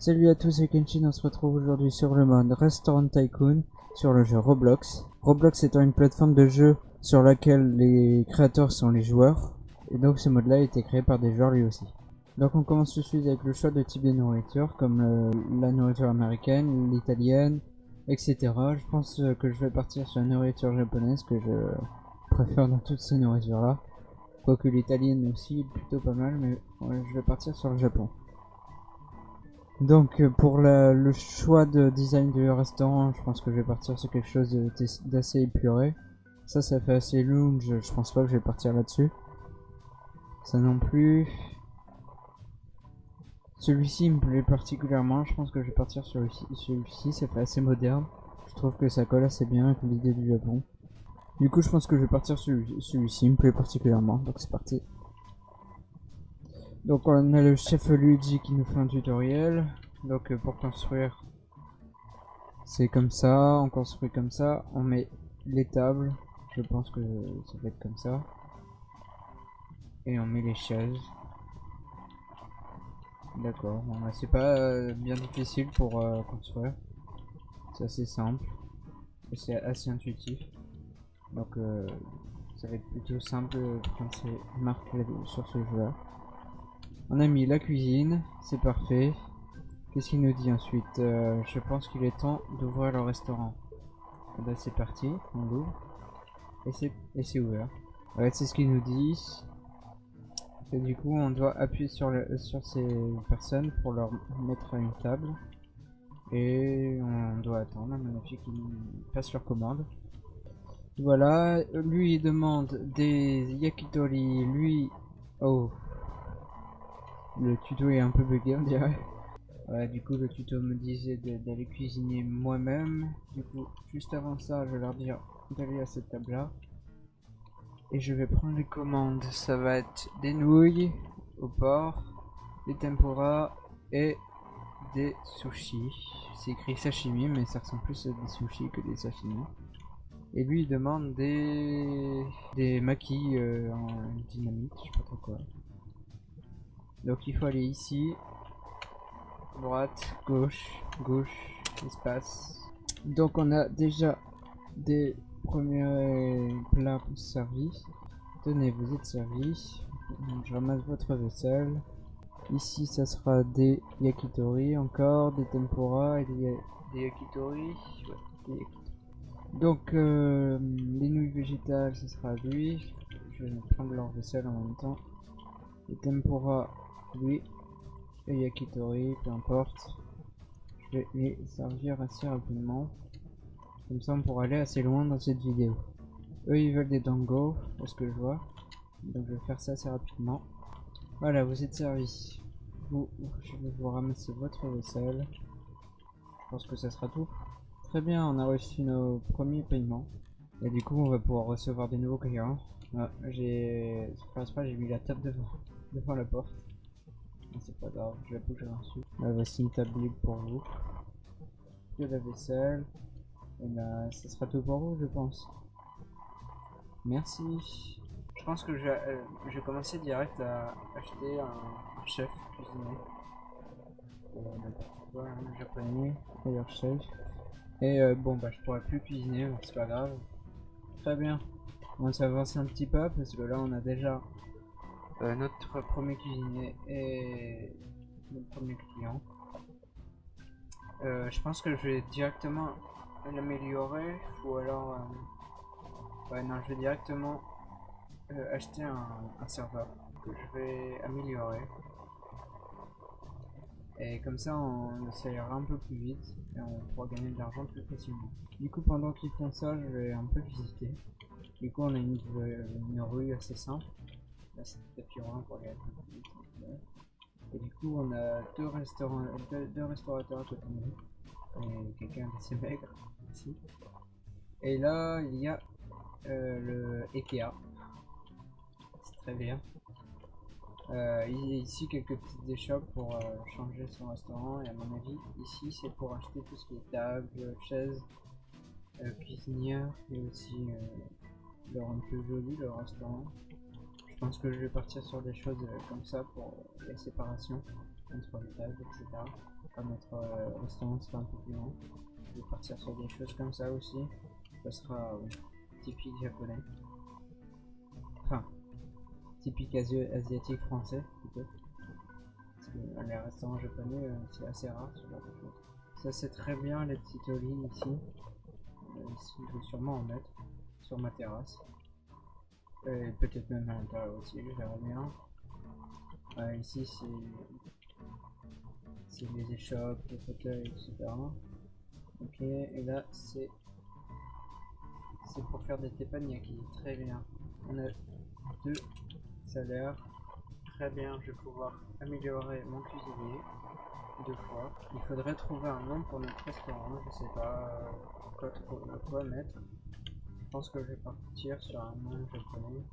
Salut à tous, c'est Kenshin, on se retrouve aujourd'hui sur le mode Restaurant Tycoon sur le jeu Roblox. Roblox étant une plateforme de jeu sur laquelle les créateurs sont les joueurs, et donc ce mode là a été créé par des joueurs lui aussi. Donc on commence tout de suite avec le choix de type de nourriture, comme la nourriture américaine, l'italienne, etc. Je pense que je vais partir sur la nourriture japonaise que je préfère dans toutes ces nourritures là. Quoique l'italienne aussi est plutôt pas mal, mais ouais, je vais partir sur le Japon. Donc pour le choix de design du restaurant, je pense que je vais partir sur quelque chose d'assez épuré. Ça fait assez lounge, je pense pas que je vais partir là-dessus. Ça non plus. Celui-ci me plaît particulièrement, je pense que je vais partir sur celui-ci, ça fait assez moderne. Je trouve que ça colle assez bien avec l'idée du Japon. Du coup je pense que je vais partir sur celui-ci, il me plaît particulièrement, donc c'est parti. Donc on a le chef Luigi qui nous fait un tutoriel. Donc pour construire, c'est comme ça, on construit comme ça, on met les tables, je pense que ça va être comme ça. Et on met les chaises. D'accord, bon, bah, c'est pas bien difficile pour construire. C'est assez simple. Et c'est assez intuitif. Donc ça va être plutôt simple quand c'est marqué sur ce jeu là. On a mis la cuisine, c'est parfait. Qu'est-ce qu'il nous dit ensuite? Je pense qu'il est temps d'ouvrir le restaurant. Et ben c'est parti, on l'ouvre. Et c'est ouvert. Ouais, c'est ce qu'il nous dit. Et du coup, on doit appuyer sur ces personnes pour leur mettre à une table. Et on doit attendre à mon avis qu'ils passent leur commande. Voilà, lui il demande des yakitori, lui... Oh, le tuto est un peu bugué on dirait. Ouais, du coup le tuto me disait d'aller cuisiner moi-même. Du coup, juste avant ça, je vais leur dire d'aller à cette table là. Et je vais prendre les commandes. Ça va être des nouilles au porc, des tempura et des sushis. C'est écrit sashimi, mais ça ressemble plus à des sushis que des sashimi. Et lui il demande des makis en dynamite, je sais pas trop quoi. Donc il faut aller ici, droite, gauche, gauche, espace. Donc on a déjà des premiers plats servis. Tenez, vous êtes servi. Je ramasse votre vaisselle. Ici ça sera des yakitori encore, des tempura et des yakitori. Ouais, des yakitori. Donc les nouilles végétales ce sera lui. Je vais prendre leur vaisselle en même temps. Les tempura lui. Et yakitori, peu importe. Je vais les servir assez rapidement. Comme ça on pourra aller assez loin dans cette vidéo. Eux ils veulent des dango, parce que je vois. Donc je vais faire ça assez rapidement. Voilà, vous êtes servi. Je vais vous ramasser votre vaisselle. Je pense que ça sera tout. Très bien, on a reçu nos premiers paiements. Et du coup, on va pouvoir recevoir des nouveaux clients. Ah, j'ai mis la table devant la porte. C'est pas grave, je la bougerai ensuite. Là, voici une table libre pour vous. De la vaisselle. Et là, ça sera tout pour vous, je pense. Merci. Je pense que je vais commencer direct à acheter un chef cuisinier. Un japonais, meilleur chef. Et bon, bah je pourrais plus cuisiner, donc c'est pas grave. Très bien. On s'avance un petit peu parce que là on a déjà notre premier cuisinier et notre premier client. Je pense que je vais directement l'améliorer ou alors... ouais, non, je vais directement acheter un serveur que je vais améliorer. Et comme ça, ça ira un peu plus vite et on pourra gagner de l'argent plus facilement. Du coup, pendant qu'ils font ça, je vais un peu visiter. Du coup, on a une rue assez simple. Là, c'est le tapis roulant pour aller un peu plus vite. Et du coup, on a deux restaurateurs à côté de nous. Et quelqu'un d'assez maigre ici. Et là, il y a le Ikea. C'est très bien. Il y a ici quelques petites échoppes pour changer son restaurant et à mon avis ici c'est pour acheter tout ce qui est table, chaises, cuisinière et aussi le rendre plus joli le restaurant. Je pense que je vais partir sur des choses comme ça pour la séparation. entre les tables, etc. Comme notre restaurant sera un peu plus grand. Je vais partir sur des choses comme ça aussi. Ça sera typique japonais. Enfin, typique asiatique français plutôt. Parce que les restaurants japonais, c'est assez rare ce genre de choses. Ça c'est très bien les petites olives ici. Ici je vais sûrement en mettre sur ma terrasse. Et peut-être même à l'intérieur aussi, je verrai bien. Ici c'est les échoppes, les fauteuils, etc. Ok, et là c'est pour faire des teppanyaki, très bien. On a deux, ça a l'air très bien. Je vais pouvoir améliorer mon cuisinier 2 fois. Il faudrait trouver un nom pour notre restaurant, je sais pas quoi mettre. Je pense que je vais partir sur un nom japonais.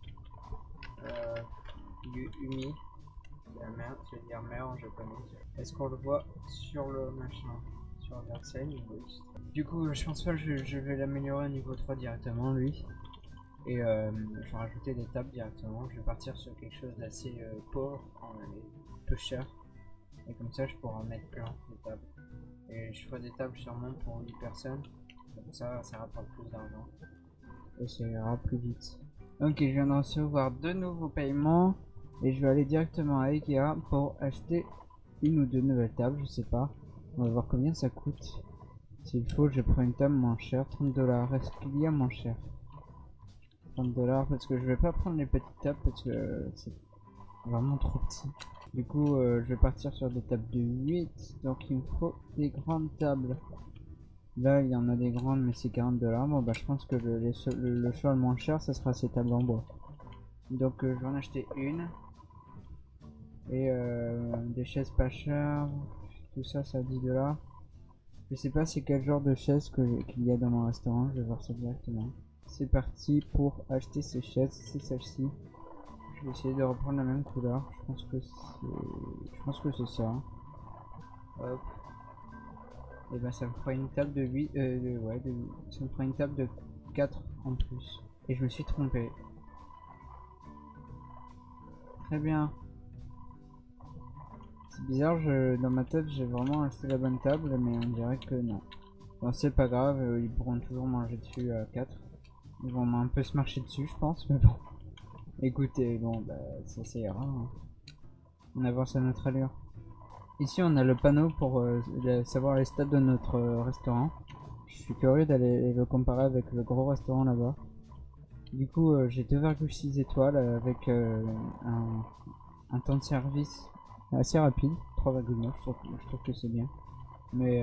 Umi, la mer, je vais dire mer en japonais. Est-ce qu'on le voit sur le machin, sur l'enseigne? Oui. Du coup, je pense pas que je vais l'améliorer au niveau 3 directement, lui. Et je vais rajouter des tables directement. Je vais partir sur quelque chose d'assez pauvre, peu cher. Et comme ça, je pourrai en mettre plein de tables. Et je ferai des tables sûrement pour 8 personnes. Comme ça rapporte plus d'argent. Et ça ira plus vite. Ok, je viens de recevoir 2 nouveaux paiements. Et je vais aller directement à Ikea pour acheter 1 ou 2 nouvelles tables, je sais pas. On va voir combien ça coûte. S'il faut, je prends une table moins chère, 30 $. Est-ce qu'il y a moins cher? 30 $ parce que je vais pas prendre les petites tables parce que c'est vraiment trop petit. Du coup, je vais partir sur des tables de 8. Donc il me faut des grandes tables. Là, il y en a des grandes, mais c'est 40 $. Bon, bah, je pense que le choix le moins cher, ça sera ces tables en bois. Donc, je vais en acheter une. Et des chaises pas chères. Tout ça, ça 10 $. Je sais pas c'est quel genre de chaise qu'il y a dans mon restaurant. Je vais voir ça directement. C'est parti pour acheter ces chaises. C'est celle-ci. Je vais essayer de reprendre la même couleur. Je pense que c'est ça. Hop. Et ben ça me fera une table de 8. Ça me fera une table de 4 en plus. Et je me suis trompé. Très bien. C'est bizarre, dans ma tête j'ai vraiment acheté la bonne table, mais on dirait que non. Bon, c'est pas grave, ils pourront toujours manger dessus à 4. Ils vont un peu se marcher dessus, je pense, mais bon. Écoutez, bon, bah ça ira. Hein. On avance à notre allure. Ici, on a le panneau pour savoir les stats de notre restaurant. Je suis curieux d'aller le comparer avec le gros restaurant là-bas. Du coup, j'ai 2,6 étoiles avec un temps de service assez rapide, 3,9. Je trouve que c'est bien. Mais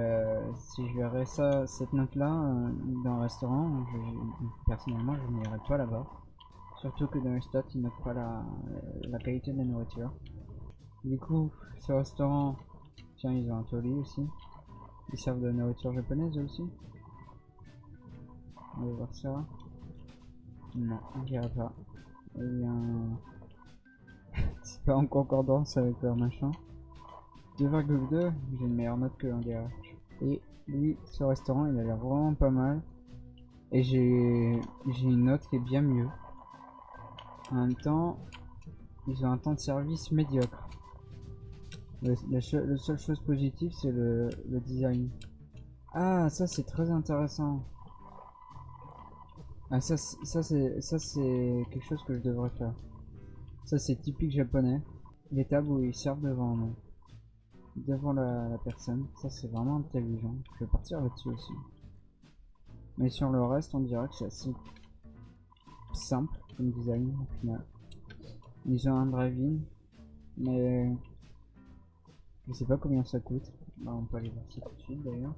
si je verrais cette note-là dans le restaurant, personnellement, je n'irais pas là-bas. Surtout que dans les stats, ils notent pas la qualité de la nourriture. Du coup, ce restaurant, tiens, ils ont un toli aussi. Ils servent de la nourriture japonaise aussi. On va voir ça. Non, on dirait pas. Il y a un... C'est pas en concordance avec leur machin. 2,2, j'ai une meilleure note que l'Angara. Et lui, ce restaurant, il a l'air vraiment pas mal. Et j'ai une note qui est bien mieux. En même temps, ils ont un temps de service médiocre. La seule chose positive, c'est le design. Ah, ça c'est très intéressant. Ah, ça c'est quelque chose que je devrais faire. Ça c'est typique japonais. Les tables où ils servent devant la personne. Ça c'est vraiment intelligent. Je vais partir là-dessus aussi. Mais sur le reste, on dirait que c'est assez simple comme design au final. Ils ont un drive-in, mais je sais pas combien ça coûte. Bah, on peut aller voir ça tout de suite d'ailleurs.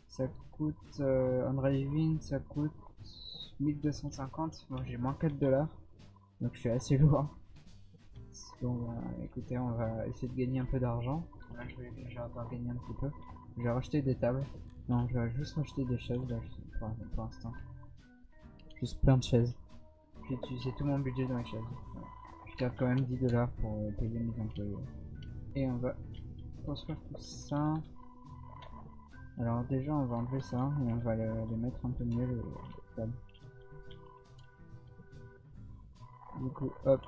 Ça coûte un drive-in, ça coûte 1250. Moi j'ai moins 4 $, donc je suis assez loin. Bon, bah, écoutez, on va essayer de gagner un peu d'argent. Là, je vais encore gagner un petit peu. Je vais racheter des tables. Non, je vais juste racheter des chaises là, pour l'instant. Juste plein de chaises. J'ai utilisé tout mon budget dans les chaises. Ouais. Je garde quand même 10 $ pour payer mes employés. Et on va construire tout ça. Alors déjà on va enlever ça et on va les mettre un peu mieux les tables. Du coup hop.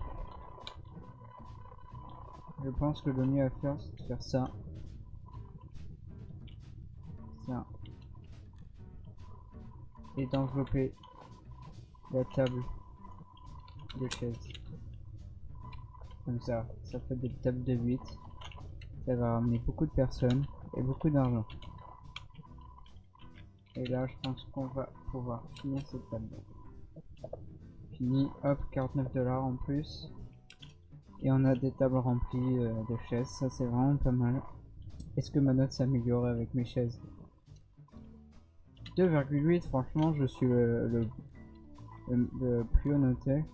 je pense que le mieux à faire, c'est de faire ça. Ça. Et d'envelopper la table de chaise. Comme ça fait des tables de 8. Ça va ramener beaucoup de personnes et beaucoup d'argent. Et là, je pense qu'on va pouvoir finir cette table. Fini, hop, 49 $ en plus. Et on a des tables remplies de chaises, ça c'est vraiment pas mal. Est-ce que ma note s'améliore avec mes chaises? 2,8, franchement, je suis le plus haut noté.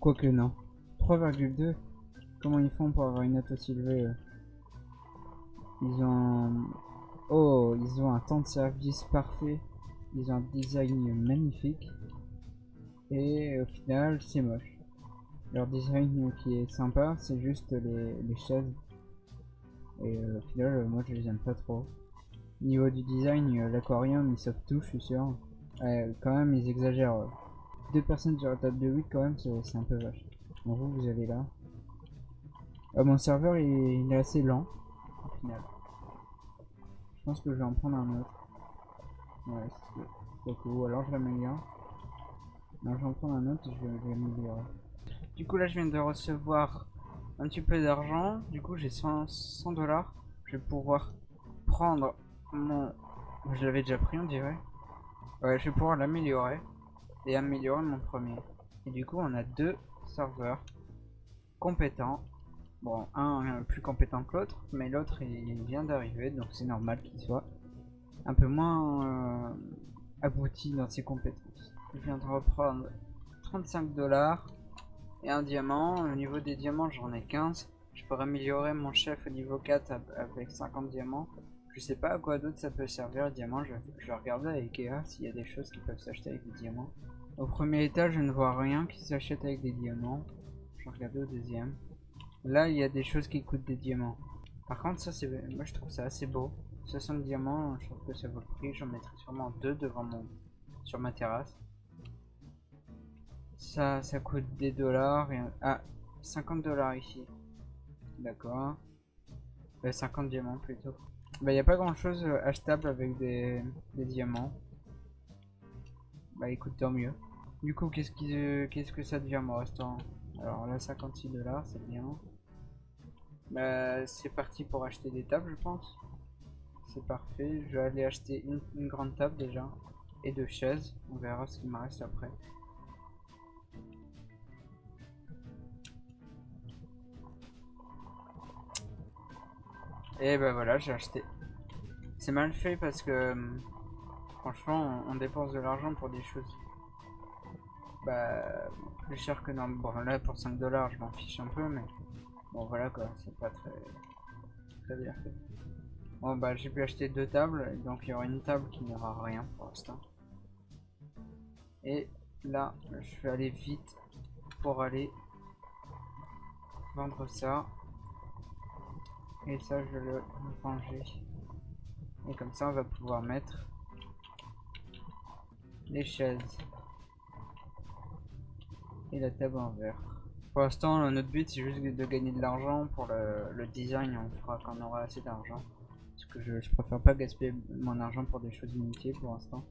Quoique non. 3,2. Comment ils font pour avoir une note aussi élevée? Ils ont... Oh, ils ont un temps de service parfait. Ils ont un design magnifique. Et au final, c'est moche. Leur design qui est sympa, c'est juste les chaises. Et au final, moi je les aime pas trop. Niveau du design, l'aquarium, ils savent tout, je suis sûr. Quand même, ils exagèrent. Deux personnes sur la table de 8, quand même, c'est un peu vache. Bon, vous allez là. Mon serveur, il est assez lent, au final. Je pense que je vais en prendre un autre. Ouais, c'est cool. Alors je l'améliore. Non, je vais en prendre un autre et je vais l'améliorer. Du coup, là, je viens de recevoir un petit peu d'argent. Du coup, j'ai 100 $. Je vais pouvoir prendre mon... Je l'avais déjà pris, on dirait. Ouais, je vais pouvoir l'améliorer. Et améliorer mon premier. Et du coup, on a deux serveurs compétents. Bon, un plus compétent que l'autre, mais l'autre il vient d'arriver, donc c'est normal qu'il soit un peu moins abouti dans ses compétences. Je viens de reprendre 35 $ et un diamant. Au niveau des diamants, j'en ai 15. Je pourrais améliorer mon chef au niveau 4 avec 50 diamants. Je sais pas à quoi d'autre ça peut servir le diamant. Je vais regarder à Ikea s'il y a des choses qui peuvent s'acheter avec des diamants. Au premier étage, je ne vois rien qui s'achète avec des diamants. Je vais regarder au deuxième. Là, il y a des choses qui coûtent des diamants. Par contre, ça, c'est, moi, je trouve ça assez beau. 60 diamants, je trouve que ça vaut le prix. J'en mettrai sûrement deux devant sur ma terrasse. Ça coûte des dollars. Ah, 50 $ ici. D'accord. 50 diamants plutôt. Bah, il n'y a pas grand chose achetable avec des diamants. Bah, écoute, tant mieux. Du coup, qu'est-ce que ça devient mon restaurant? Alors là, 56 $, c'est bien. Bah, c'est parti pour acheter des tables, je pense. C'est parfait. Je vais aller acheter une grande table déjà. Et deux chaises. On verra ce qu'il me reste après. Et bah voilà, j'ai acheté. C'est mal fait parce que franchement, on dépense de l'argent pour des choses bah plus chères que non. Bon là pour 5 $, je m'en fiche un peu, mais bon voilà quoi, c'est pas très bien fait. Bon bah j'ai pu acheter deux tables, donc il y aura une table qui n'aura rien pour l'instant. Et là, je vais aller vite pour aller vendre ça. Et ça, je vais le ranger. Et comme ça, on va pouvoir mettre les chaises et la table en verre. Pour l'instant, notre but, c'est juste de gagner de l'argent. Pour le design, on fera quand on aura assez d'argent. Parce que je préfère pas gaspiller mon argent pour des choses inutiles pour l'instant.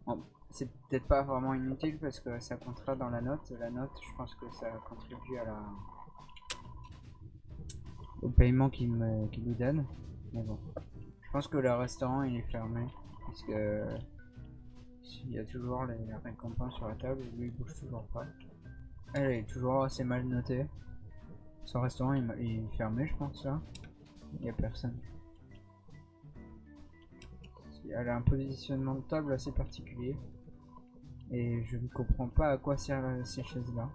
Bon, c'est peut-être pas vraiment inutile parce que ça comptera dans la note. La note, je pense que ça contribue à au paiement qu'il nous donne. Mais bon. Je pense que le restaurant il est fermé. Parce que il y a toujours les récompenses sur la table et lui il bouge toujours pas. Elle est toujours assez mal notée. Son restaurant il est fermé, je pense là. Il n'y a personne. Elle a un positionnement de table assez particulier. Et je ne comprends pas à quoi servent ces chaises là.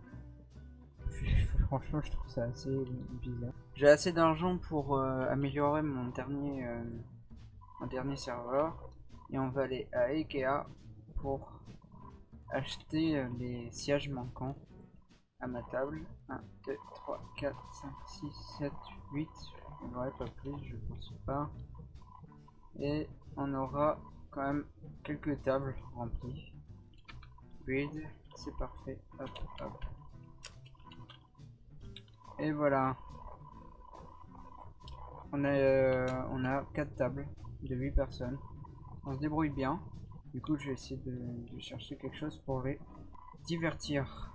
Franchement je trouve ça assez bizarre. J'ai assez d'argent pour améliorer mon dernier serveur. Et on va aller à Ikea pour acheter les sièges manquants à ma table. 1, 2, 3, 4, 5, 6, 7, 8. On n'aurait pas plus, je pense pas. Et on aura quand même quelques tables remplies. Build, c'est parfait. Hop, hop. Et voilà. On a 4 tables de 8 personnes. On se débrouille bien. Du coup, je vais essayer de chercher quelque chose pour les divertir.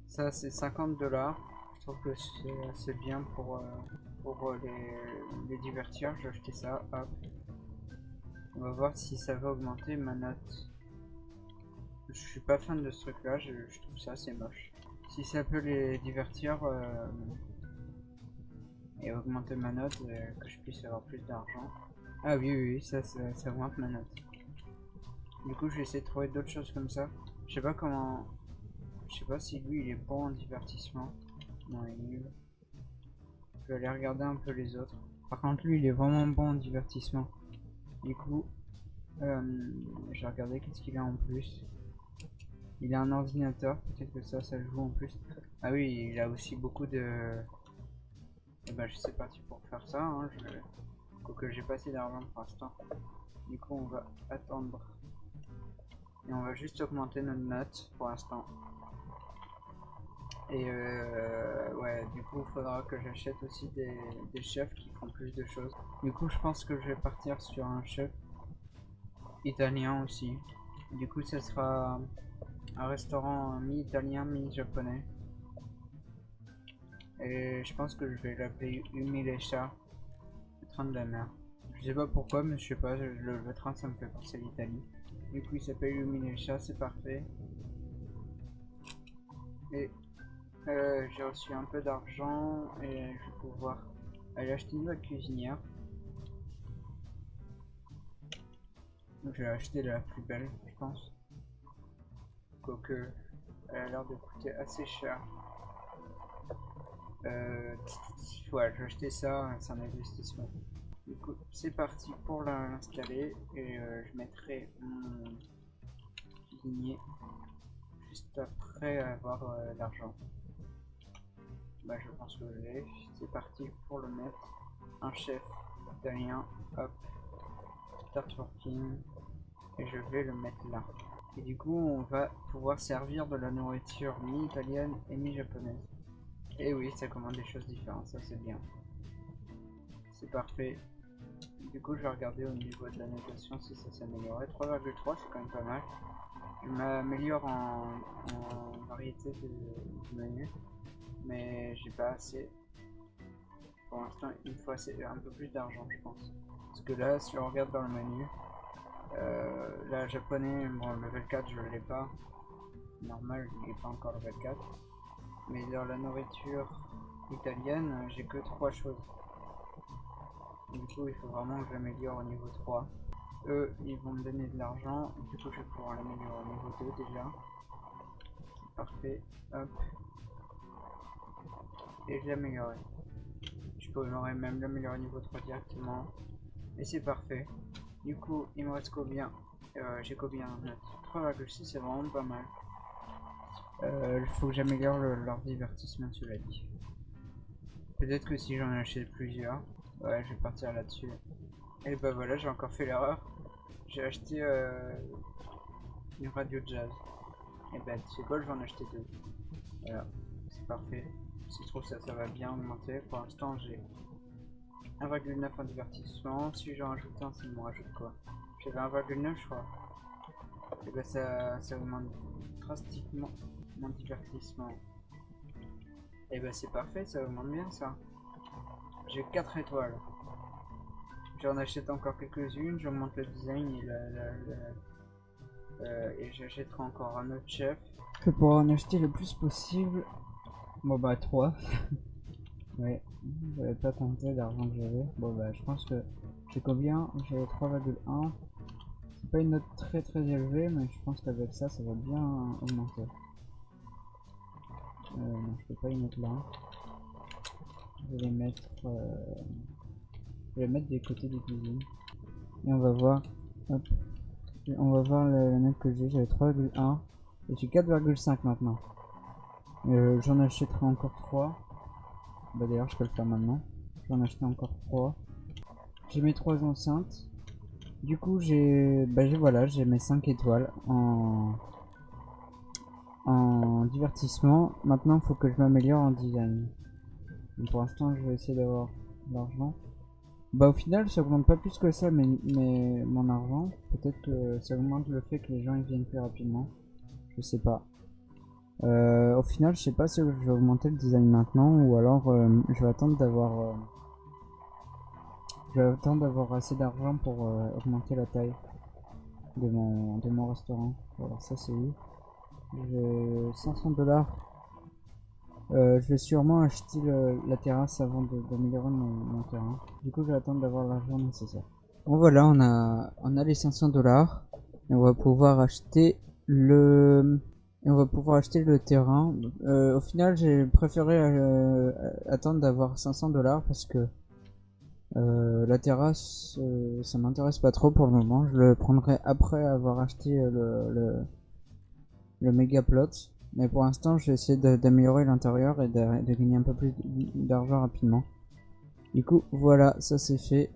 Ça, c'est 50 $. Je trouve que c'est assez bien pour les divertir. Je vais acheter ça. Hop. On va voir si ça va augmenter ma note. Je suis pas fan de ce truc là, je trouve ça assez moche. Si ça peut les divertir et augmenter ma note, que je puisse avoir plus d'argent. Ah oui, oui, oui, ça augmente ma note. Du coup, je vais essayer de trouver d'autres choses comme ça. Je sais pas comment. Je sais pas si lui il est bon en divertissement. Non, il est nul. Je vais aller regarder un peu les autres. Par contre, lui il est vraiment bon en divertissement. Du coup, je vais regarder qu'est-ce qu'il a en plus. Il a un ordinateur, peut-être que ça joue en plus. Ah oui, il a aussi beaucoup de... Et bah je suis parti pour faire ça, hein. Quoique j'ai pas assez d'argent pour l'instant. Du coup on va attendre. Et on va juste augmenter notre note pour l'instant. Et ouais, du coup il faudra que j'achète aussi des chefs qui font plus de choses. Du coup je pense que je vais partir sur un chef italien aussi. Du coup ça sera un restaurant mi-italien, mi-japonais. Et je pense que je vais l'appeler Umilesha, le train de la mer. Je sais pas pourquoi, mais je sais pas, le train ça me fait penser à l'Italie. Du coup il s'appelle Umilesha, c'est parfait. Et j'ai reçu un peu d'argent et je vais pouvoir aller acheter une nouvelle cuisinière. Donc je vais acheter la plus belle, je pense. Quoique elle a l'air de coûter assez cher. Ouais, je vais acheter ça, c'est un investissement. Du coup, c'est parti pour l'installer et je mettrai mon cuisinier juste après avoir l'argent. Bah, je pense que je l'ai. C'est parti pour le mettre. Un chef italien, hop, start working, et je vais le mettre là. Et du coup, on va pouvoir servir de la nourriture mi-italienne et mi-japonaise. Et oui, ça commande des choses différentes, ça c'est bien. C'est parfait. Du coup, je vais regarder au niveau de la notation si ça s'améliorait. 3,3, c'est quand même pas mal. Je m'améliore en variété de menus, mais j'ai pas assez. Pour l'instant, il me faut un peu plus d'argent, je pense. Parce que là, si on regarde dans le menu, là, japonais, bon, level 4, je l'ai pas. Normal, il n'est pas encore level 4. Mais dans la nourriture italienne, j'ai que 3 choses. Du coup, il faut vraiment que j'améliore au niveau 3. Eux, ils vont me donner de l'argent. Du coup, je vais pouvoir l'améliorer au niveau 2 déjà. Parfait. Hop. Et je l'ai amélioré. Je pourrais même l'améliorer au niveau 3 directement. Et c'est parfait. Du coup, il me reste combien? J'ai combien en note? 3,6, c'est vraiment pas mal. Il faut que j'améliore leur divertissement, cela dit. Peut-être que si j'en achète plusieurs, ouais, je vais partir là-dessus. Et bah voilà, j'ai encore fait l'erreur. J'ai acheté une radio jazz. Et bah, tu sais quoi, je vais en acheter 2. Voilà, c'est parfait. Si je trouve ça va bien augmenter. Pour l'instant, j'ai 1,9 en divertissement. Si j'en rajoute un, ça me rajoute quoi? J'avais 1,9, je crois. Et bah, ça augmente drastiquement mon divertissement. Et bah, c'est parfait, ça augmente bien ça. J'ai 4 étoiles. J'en achète encore quelques-unes, j'augmente le design et j'achèterai encore un autre chef. Je pourrai en acheter le plus possible. Bon bah 3. Ouais, j'avais pas compté l'argent que j'avais. Bon bah je pense que j'ai combien? J'avais 3,1. C'est pas une note très élevée, mais je pense qu'avec ça, ça va bien augmenter. Non, je peux pas y mettre là. Je vais les mettre... Je vais les mettre des côtés des cuisines. Et on va voir... Hop. On va voir la note que j'ai. J'avais 3,1. Et j'ai 4,5 maintenant. J'en achèterai encore 3. Bah d'ailleurs je peux le faire maintenant. J'en acheter encore 3. J'ai mes 3 enceintes. Du coup j'ai voilà, j'ai mes 5 étoiles en divertissement. Maintenant il faut que je m'améliore en design. Donc, pour l'instant je vais essayer d'avoir de l'argent. Bah au final ça augmente pas plus que ça mais mon argent. Peut-être que ça augmente le fait que les gens ils viennent plus rapidement. Je sais pas. Au final je sais pas si je vais augmenter le design maintenant ou alors je vais attendre d'avoir assez d'argent pour augmenter la taille de mon restaurant. Alors ça c'est où? J'ai 500 $. Je vais sûrement acheter la terrasse avant d'améliorer mon terrain. Du coup, je vais attendre d'avoir l'argent nécessaire. Bon voilà, on a les 500 $ et on va pouvoir acheter le terrain. Au final, j'ai préféré attendre d'avoir 500 $ parce que la terrasse, ça m'intéresse pas trop pour le moment. Je le prendrai après avoir acheté le méga plot. Mais pour l'instant, je vais essayer d'améliorer l'intérieur et de gagner un peu plus d'argent rapidement. Du coup, voilà, ça c'est fait.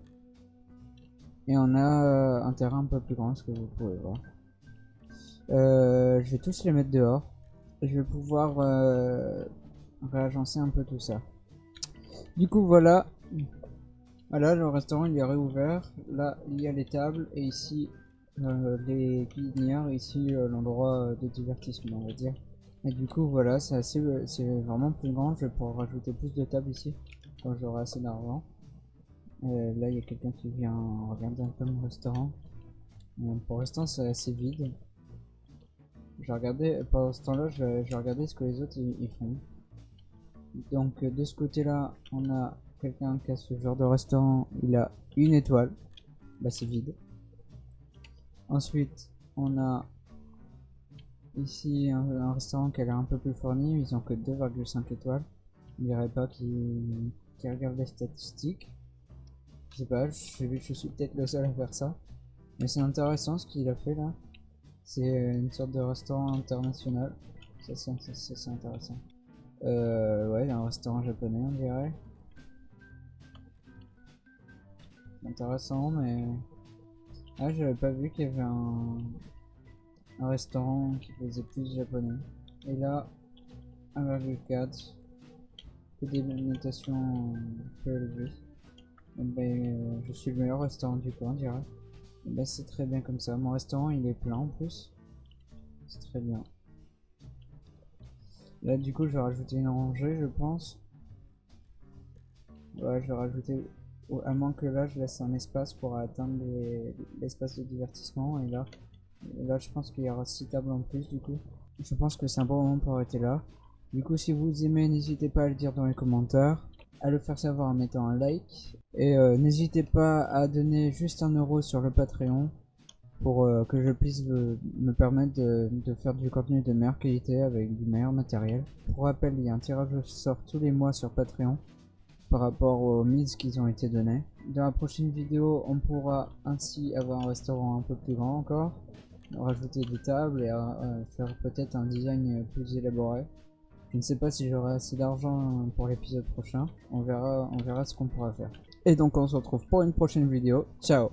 Et on a un terrain un peu plus grand, ce que vous pouvez voir. Je vais tous les mettre dehors. Je vais pouvoir réagencer un peu tout ça. Du coup, voilà. Voilà, le restaurant il est réouvert. Là, il y a les tables. Et ici, les cuisinières. Ici, l'endroit de divertissement, on va dire. Et du coup, voilà, c'est vraiment plus grand. Je vais pouvoir rajouter plus de tables ici quand j'aurai assez d'argent. Là, il y a quelqu'un qui vient regarder un peu mon restaurant. Pour l'instant, c'est assez vide. J'ai regardé, pendant ce temps-là, j'ai regardé ce que les autres ils font. Donc, de ce côté-là, on a quelqu'un qui a ce genre de restaurant. Il a une étoile. Bah, c'est vide. Ensuite, on a ici un restaurant qui a l'air un peu plus fourni. Ils ont que 2,5 étoiles. Je dirais pas qu'ils regardent les statistiques. Je sais pas, je suis peut-être le seul à faire ça. Mais c'est intéressant ce qu'il a fait là. C'est une sorte de restaurant international. Ça c'est intéressant. Ouais, il y a un restaurant japonais on dirait. Intéressant mais... Ah, j'avais pas vu qu'il y avait un restaurant qui faisait plus japonais. Et là, 1,4. Que des notations peu élevées. Et ben, je suis le meilleur restaurant du coin, on dirait. Et ben, c'est très bien comme ça. Mon restaurant il est plein en plus. C'est très bien. Là, du coup, je vais rajouter une rangée, je pense. Ouais, je vais rajouter. À moins que là, je laisse un espace pour atteindre l'espace de divertissement. Et là, je pense qu'il y aura 6 tables en plus, du coup. Je pense que c'est un bon moment pour arrêter là. Du coup, si vous aimez, n'hésitez pas à le dire dans les commentaires, à le faire savoir en mettant un like. Et n'hésitez pas à donner juste 1 € sur le Patreon pour que je puisse me permettre de faire du contenu de meilleure qualité avec du meilleur matériel. Pour rappel, il y a un tirage au sort tous les mois sur Patreon par rapport aux mises qui ont été données. Dans la prochaine vidéo, on pourra ainsi avoir un restaurant un peu plus grand encore, rajouter des tables et faire peut-être un design plus élaboré. Je ne sais pas si j'aurai assez d'argent pour l'épisode prochain. On verra ce qu'on pourra faire. Et donc on se retrouve pour une prochaine vidéo. Ciao!